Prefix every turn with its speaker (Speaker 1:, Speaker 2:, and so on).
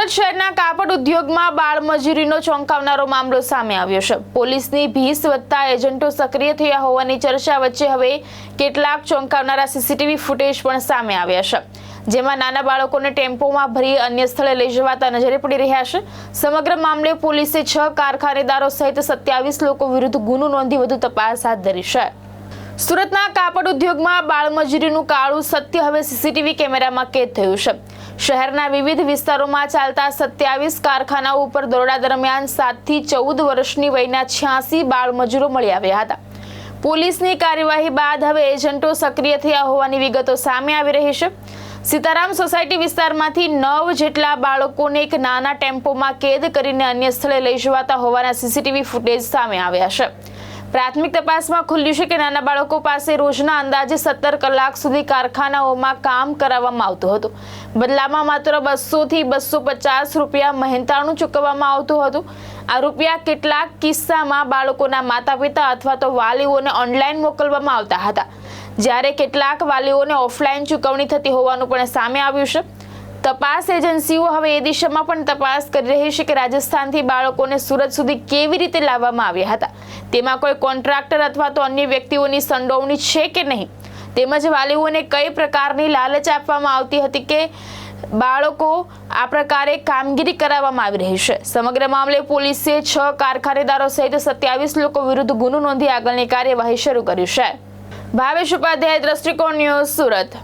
Speaker 1: સુરત શહેરના કાપડ ઉદ્યોગમાં બાળમજૂરીનો ચોંકાવનારો મામલો સામે આવ્યો છે। પોલીસની ભીસ વધતા એજન્ટો સક્રિય થયા હોવાની ચર્ચા વચ્ચે હવે કેટલાક ચોંકાવનારા સીસીટીવી ફૂટેજ પણ સામે આવ્યા છે, જેમાં નાના બાળકોને ટેમ્પોમાં ભરી અન્ય સ્થળે લઈ જવાતા નજરે પડી રહ્યા છે। સમગ્ર મામલે પોલીસે 6 કારખાનેદારો સહિત 27 લોકો વિરુદ્ધ ગુનો નોંધી વધુ તપાસ હાથ ધરી છે। સુરતના કાપડ ઉદ્યોગમાં બાળમજૂરીનું કાળું સત્ય હવે સીસીટીવી કેમેરામાં કેદ થયું છે। શહેરના વિવિધ વિસ્તારોમાં ચાલતા 27 કારખાનાઓ ઉપર દરોડા દરમિયાન 7 થી 14 વર્ષની વયના 86 બાળમજૂરો મળી આવ્યા હતા। પોલીસની કાર્યવાહી બાદ હવે એજન્ટો સક્રિય થયા હોવાની વિગતો સામે આવી રહી છે। સીતારામ સોસાયટી વિસ્તારમાંથી 9 જેટલા બાળકોને એક નાના ટેમ્પોમાં કેદ કરીને અન્ય સ્થળે લઈ જવાતા હોવાના સીસીટીવી ફૂટેજ સામે આવ્યા છે। પ્રાથમિક તપાસમાં ખુલ્યું છે કે નાના બાળકો પાસે રોજના અંદાજે 17 કલાક સુધી કારખાનાઓમાં કામ કરાવવામાં આવતું હતું। બદલામાં માત્ર 200 થી 250 રૂપિયા મહેનતાણું ચૂકવવામાં આવતું હતું। આ રૂપિયા કેટલાક કિસ્સામાં બાળકોના માતા-પિતા અથવા તો વાલીઓને ઓનલાઈન મોકલવામાં આવતા હતા, જ્યારે કેટલાક વાલીઓને ઓફલાઈન ચૂકવણી થતી હોવાનું પણ સામે આવ્યું છે। તપાસ એજન્સીઓ હવે એ દિશામાં પણ તપાસ કરી રહી છે કે રાજસ્થાનથી બાળકોને સુરત સુધી કેવી રીતે લાવવામાં આવ્યા હતા, તેમાં કોઈ કોન્ટ્રાક્ટર અથવા તો અન્ય વ્યક્તિઓની સંડોવણી છે કે નહીં, તેમજ વાલીઓને કઈ પ્રકારની લાલચ આપવામાં આવતી હતી કે બાળકો આ પ્રકારે કામગીરી કરાવવામાં આવી રહી છે। સમગ્ર મામલે પોલીસે 6 કારખાનેદારો સહિત 27 લોકો વિરુદ્ધ ગુનો નોંધી આગળની કાર્યવાહી શરૂ કરી છે। ભાવેશ ઉપાધ્યાય, દ્રષ્ટિકોણ ન્યૂઝ, સુરત।